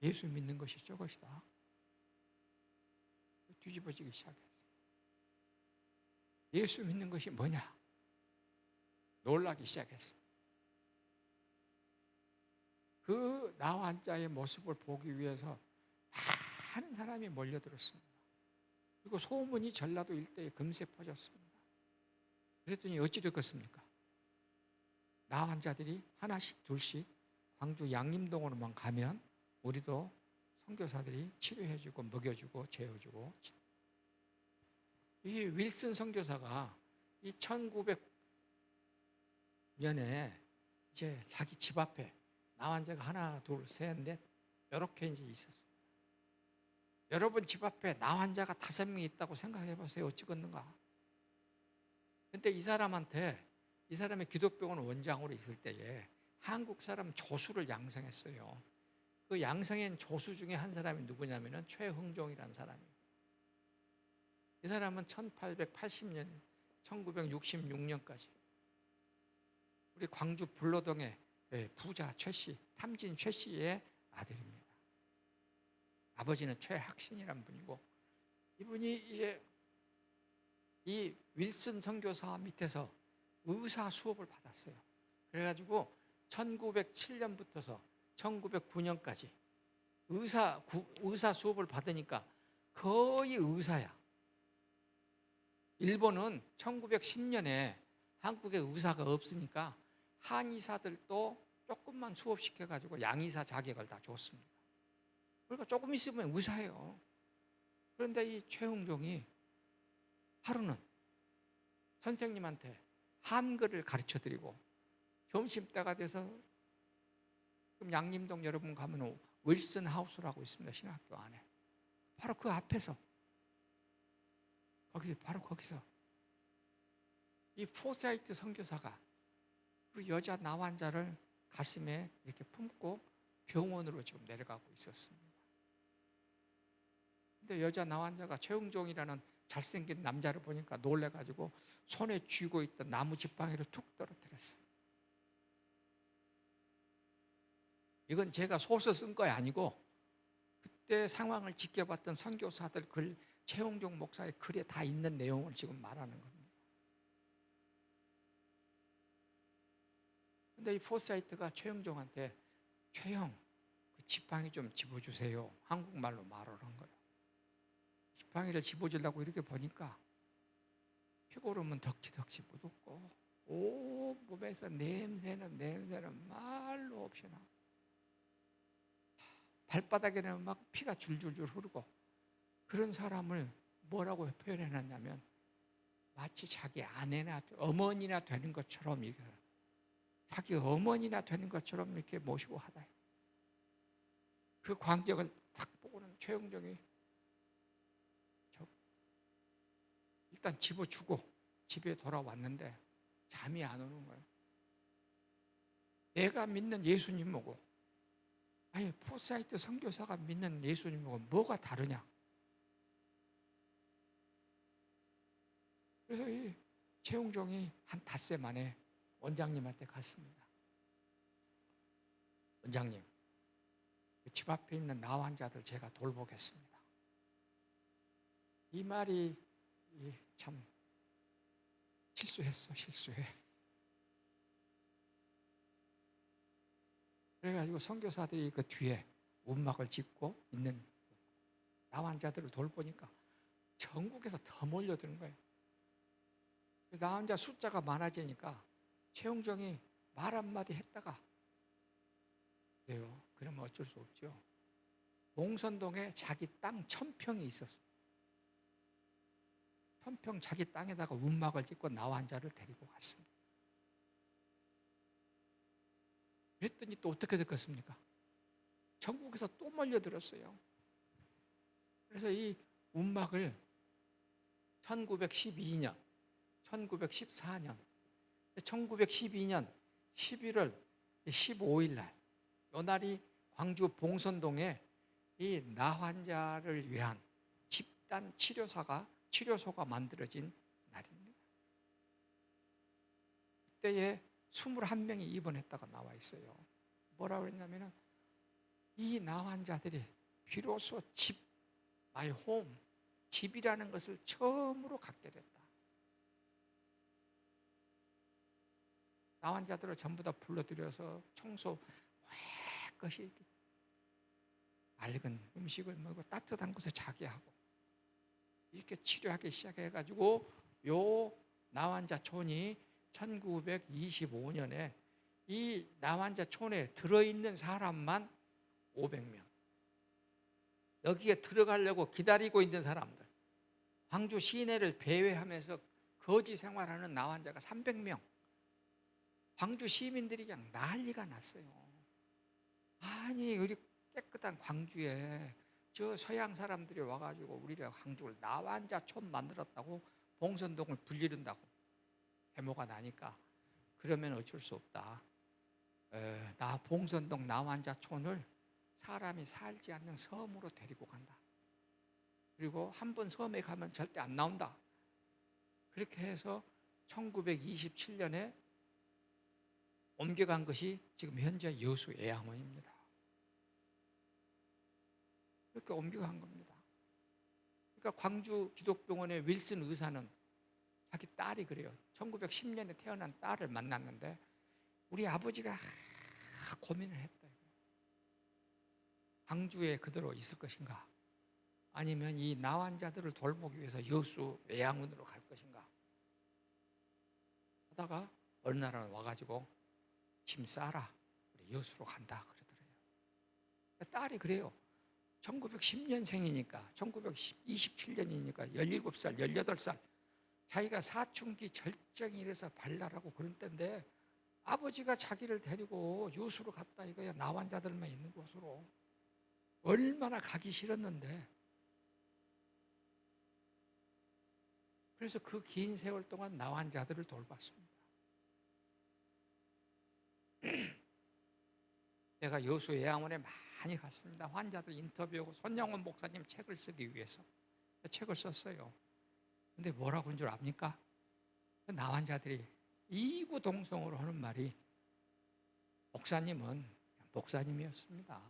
예수 믿는 것이 저것이다. 뒤집어지기 시작했어요. 예수 믿는 것이 뭐냐? 놀라기 시작했어요. 그 나환자의 모습을 보기 위해서 많은 사람이 몰려들었습니다. 그리고 소문이 전라도 일대에 금세 퍼졌습니다. 그랬더니 어찌 됐겠습니까? 나환자들이 하나씩 둘씩 광주 양림동으로만 가면 우리도 선교사들이 치료해주고 먹여주고 재워주고. 이 윌슨 선교사가 이 1900년에 이제 자기 집 앞에 나환자가 하나 둘 셋 넷 이렇게 이제 있었습니다. 여러분 집 앞에 나환자가 5명 있다고 생각해 보세요. 어찌겠는가? 근데 이 사람의 기독병원 원장으로 있을 때에 한국 사람 조수를 양성했어요. 그 양성한 조수 중에 한 사람이 누구냐면은 최흥종이라는 사람이에요. 이 사람은 1880년, 1966년까지 우리 광주 불로동의 부자 최 씨, 탐진 최 씨의 아들입니다. 아버지는 최학신이란 분이고, 이분이 이제 이 윌슨 선교사 밑에서 의사 수업을 받았어요. 그래가지고 1907년부터서 1909년까지 의사 수업을 받으니까 거의 의사야. 일본은 1910년에 한국에 의사가 없으니까 한의사들도 조금만 수업시켜가지고 양의사 자격을 다 줬습니다. 그러니까 조금 있으면 의사예요. 그런데 이 최흥종이 하루는 선생님한테 한글을 가르쳐드리고, 점심때가 돼서, 그럼 양림동 여러분 가면 윌슨 하우스라고 있습니다. 신학교 안에. 바로 그 앞에서, 바로 거기서 이 포사이트 선교사가 그 여자 나환자를 가슴에 이렇게 품고 병원으로 지금 내려가고 있었습니다. 근데 여자 나환자가 최흥종이라는 잘생긴 남자를 보니까 놀래가지고 손에 쥐고 있던 나무 지팡이를 툭 떨어뜨렸어요. 이건 제가 소설 쓴 거 아니고 그때 상황을 지켜봤던 선교사들 글, 최흥종 목사의 글에 다 있는 내용을 지금 말하는 겁니다. 근데 이 포사이트가 최흥종한테 최형, 그 지팡이 좀 집어주세요. 한국말로 말을 한 거예요. 지팡이를 집어주려고 이렇게 보니까 피고름은 덕지덕지 묻었고 온몸에서 냄새는 말로 없이 나. 발바닥에는 막 피가 줄줄줄 흐르고, 그런 사람을 뭐라고 표현해놨냐면 마치 자기 아내나 어머니나 되는 것처럼, 이렇게 자기 어머니나 되는 것처럼 이렇게 모시고 하다. 그 광경을 딱 보고는 최흥종이 일단 집어주고 집에 돌아왔는데 잠이 안 오는 거예요. 내가 믿는 예수님하고, 아니 포사이트 선교사가 믿는 예수님하고 뭐가 다르냐. 그래서 이 최흥종이 한 닷새 만에 원장님한테 갔습니다. 원장님, 집 앞에 있는 나 환자들 제가 돌보겠습니다. 이 말이 참 실수해. 그래가지고 선교사들이 그 뒤에 움막을 짓고 있는 나 환자들을 돌보니까 전국에서 더 몰려드는 거예요. 나 환자 숫자가 많아지니까 최흥종이 말 한마디 했다가, 왜요? 그러면 어쩔 수 없죠. 봉선동에 자기 땅 1000평이 있었어요. 1000평 자기 땅에다가 움막을 짓고 나 환자를 데리고 갔습니다. 그랬더니 또 어떻게 됐겠습니까? 전국에서 또 몰려들었어요. 그래서 이 움막을 1912년, 1914년, 1912년 11월 15일 날, 이 날이 광주 봉선동에 이 나 환자를 위한 집단 치료소가 만들어진 날입니다. 그때에 21명이 입원했다가 나와 있어요. 뭐라고 그랬냐면은 이 나 환자들이 비로소 마이 홈, 집이라는 것을 처음으로 갖게 됐다. 나 환자들을 전부 다 불러들여서 청소, 깨끗이 맑은 음식을 먹고 따뜻한 곳에 자게 하고 이렇게 치료하기 시작해가지고 요 나 환자촌이 1925년에 이 나 환자촌에 들어있는 사람만 500명. 여기에 들어가려고 기다리고 있는 사람들, 광주 시내를 배회하면서 거지 생활하는 나 환자가 300명. 광주 시민들이 그냥 난리가 났어요. 아니 우리 깨끗한 광주에 저 서양 사람들이 와가지고 우리가 광주를 나 환자촌 만들었다고 봉선동을 불리른다고 해모가 나니까, 그러면 어쩔 수 없다. 나 봉선동 나 환자촌을 사람이 살지 않는 섬으로 데리고 간다. 그리고 한 번 섬에 가면 절대 안 나온다. 그렇게 해서 1927년에 옮겨간 것이 지금 현재 여수 예양원입니다. 이렇게 옮겨간 겁니다. 그러니까 광주 기독병원의 윌슨 의사는 자기 딸이 그래요. 1910년에 태어난 딸을 만났는데 우리 아버지가 고민을 했다. 광주에 그대로 있을 것인가? 아니면 이 나환자들을 돌보기 위해서 여수 예양원으로 갈 것인가? 하다가 어느 날 와가지고 짐 싸라, 우리 여수로 간다 그러더래요. 딸이 그래요. 1910년생이니까 1927년이니까 17살, 18살 자기가 사춘기 절정이 이래서 발랄하고 그런 때인데 아버지가 자기를 데리고 여수로 갔다 이거야. 나환자들만 있는 곳으로. 얼마나 가기 싫었는데. 그래서 그 긴 세월 동안 나환자들을 돌봤습니다. 제가 여수 예양원에 많이 갔습니다. 환자들 인터뷰하고 손양원 목사님 책을 쓰기 위해서 책을 썼어요. 근데 뭐라고 한 줄 압니까? 나환자들이 이구동성으로 하는 말이 목사님은 목사님이었습니다.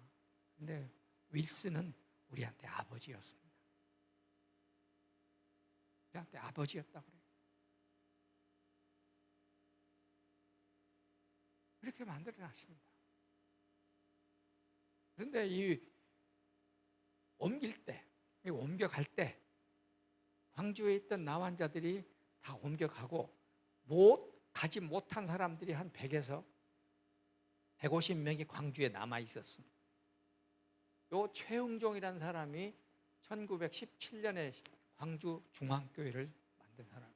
근데 윌슨은 우리한테 아버지였습니다. 우리한테 아버지였다 그래요. 그렇게 만들어놨습니다. 그런데 이 옮길 때, 옮겨갈 때 광주에 있던 나환자들이 다 옮겨가고 가지 못한 사람들이 한 100에서 150명이 광주에 남아 있었습니다. 요 최흥종이라는 사람이 1917년에 광주 중앙교회를 만든 사람이에요.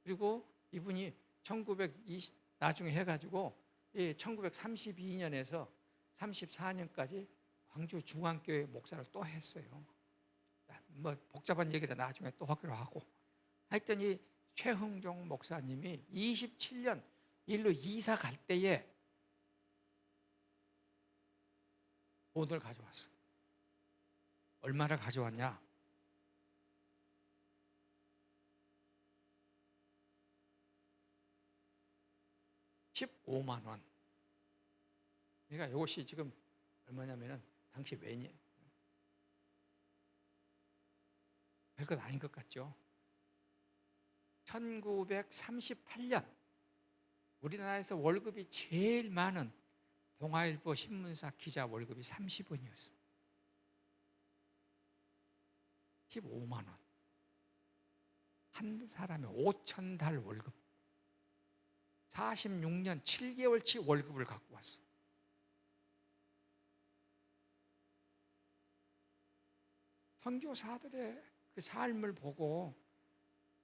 그리고 이분이 1920 나중에 해가지고 1932년에서 34년까지 광주 중앙교회 목사를 또 했어요. 뭐 복잡한 얘기다 나중에 또 하기로 하고. 하여튼 이 최흥종 목사님이 27년 일로 이사 갈 때에 돈을 가져왔어요. 얼마를 가져왔냐? 15만 원. 그러니까 이것이 지금 얼마냐면은 당시 왜냐? 별것 아닌 것 같죠? 1938년 우리나라에서 월급이 제일 많은 동아일보 신문사 기자 월급이 30원이었습니다. 15만 원. 한 사람의 5,000달 월급. 46년 7개월치 월급을 갖고 왔어. 선교사들의 그 삶을 보고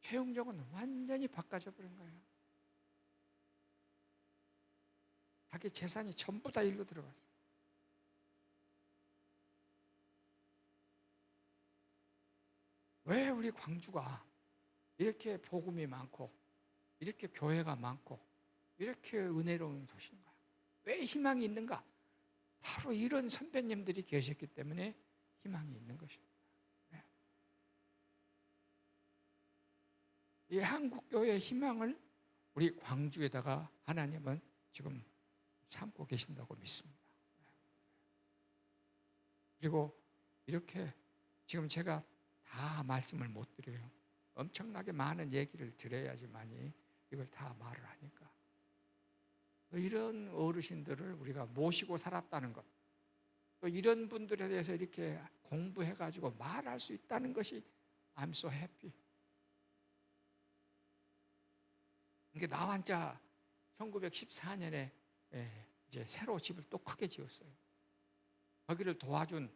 최흥종은 완전히 바꿔져 버린 거예요. 자기 재산이 전부 다 일로 들어갔어. 왜 우리 광주가 이렇게 복음이 많고 이렇게 교회가 많고 이렇게 은혜로운 도시인가? 왜 희망이 있는가? 바로 이런 선배님들이 계셨기 때문에 희망이 있는 것입니다. 네. 이 한국교회의 희망을 우리 광주에다가 하나님은 지금 삼고 계신다고 믿습니다. 그리고 이렇게 지금 제가 다 말씀을 못 드려요. 엄청나게 많은 얘기를 드려야지만이 이걸 다 말을 하니까. 이런 어르신들을 우리가 모시고 살았다는 것, 또 이런 분들에 대해서 이렇게 공부해가지고 말할 수 있다는 것이 I'm so happy. 이게 나 혼자 1914년에 이제 새로 집을 또 크게 지었어요. 거기를 도와준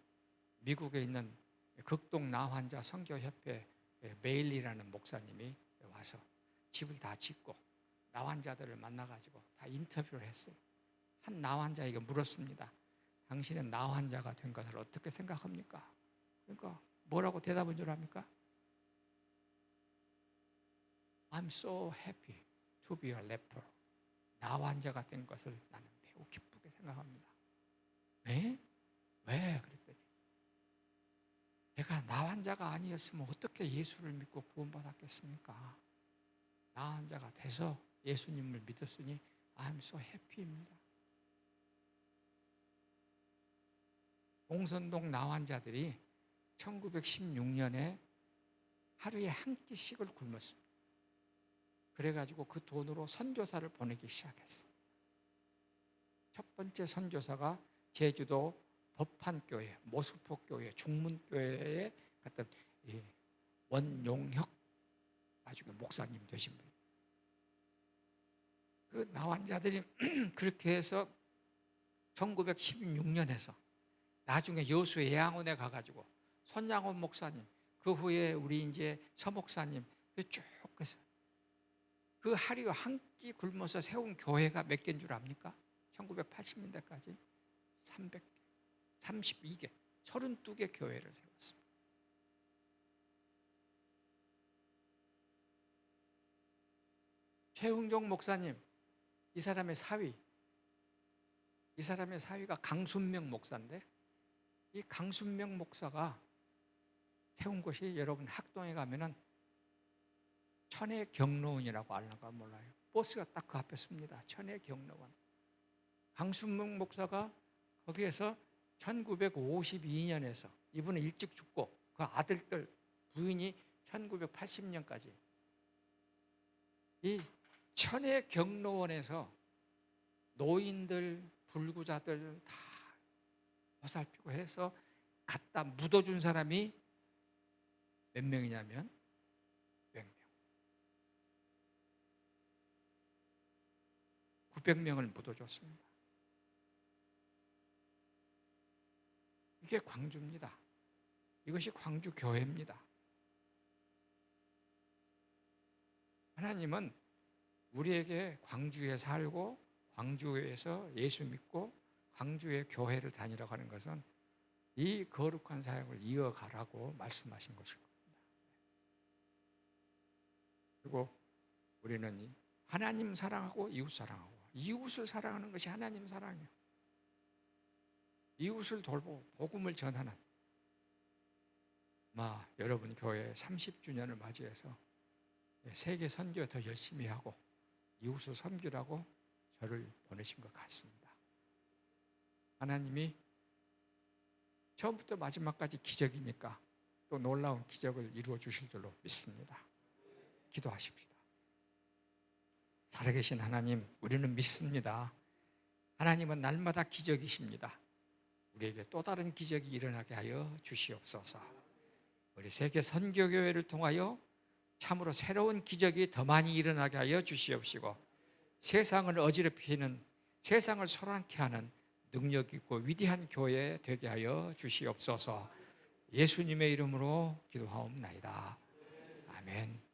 미국에 있는 극동 나환자 선교협회 메일리라는 목사님이 와서 집을 다 짓고 나환자들을 만나가지고 다 인터뷰를 했어요. 한 나환자에게 물었습니다. 당신은 나환자가 된 것을 어떻게 생각합니까? 그러니까 뭐라고 대답한 줄 압니까? I'm so happy to be a leper. 나환자가 된 것을 나는 매우 기쁘게 생각합니다. 왜? 왜? 그랬더니 내가 나 환자가 아니었으면 어떻게 예수를 믿고 구원받았겠습니까? 나 환자가 돼서 예수님을 믿었으니 I'm so happy입니다. 공선동 나 환자들이 1916년에 하루에 한 끼씩을 굶었습니다. 그래가지고 그 돈으로 선교사를 보내기 시작했어요. 첫 번째 선교사가 제주도 법한교회, 모수포교회, 중문교회에 갔던 원용혁 나중에 목사님 되신 분. 그 나환자들이 그렇게 해서 1916년에서 나중에 여수 예양원에 가가지고 손양원 목사님, 그 후에 우리 이제 서 목사님 쭉 해서 그 하루 한 끼 굶어서 세운 교회가 몇 개인 줄 압니까? 1980년대까지 300개, 32개, 32개 교회를 세웠습니다. 최흥종 목사님, 이 사람의 사위가 강순명 목사인데, 이 강순명 목사가 세운 곳이 여러분 학동에 가면은 천혜경로원이라고 알는가 몰라요. 버스가 딱 그 앞에 섭니다. 천혜경로원. 강순명 목사가 거기에서 1952년에서 이분은 일찍 죽고 그 아들들 부인이 1980년까지 이 천혜경로원에서 노인들, 불구자들 다 보살피고 해서 갖다 묻어준 사람이 몇 명이냐면 100명. 900명을 묻어줬습니다. 이게 광주입니다. 이것이 광주 교회입니다. 하나님은 우리에게 광주에 살고 광주에서 예수 믿고 광주의 교회를 다니라고 하는 것은 이 거룩한 사역을 이어가라고 말씀하신 것일 겁니다. 그리고 우리는 하나님 사랑하고 이웃 사랑하고, 이웃을 사랑하는 것이 하나님 사랑이에요. 이웃을 돌보고 복음을 전하는 여러분 교회 30주년을 맞이해서 세계 선교에 더 열심히 하고 이웃을 섬기라고 저를 보내신 것 같습니다. 하나님이 처음부터 마지막까지 기적이니까 또 놀라운 기적을 이루어 주실 줄로 믿습니다. 기도하십시다. 살아계신 하나님, 우리는 믿습니다. 하나님은 날마다 기적이십니다. 우리에게 또 다른 기적이 일어나게 하여 주시옵소서. 우리 세계 선교교회를 통하여 참으로 새로운 기적이 더 많이 일어나게 하여 주시옵시고, 세상을 어지럽히는, 세상을 소란케 하는 능력 있고 위대한 교회 되게 하여 주시옵소서. 예수님의 이름으로 기도하옵나이다. 아멘.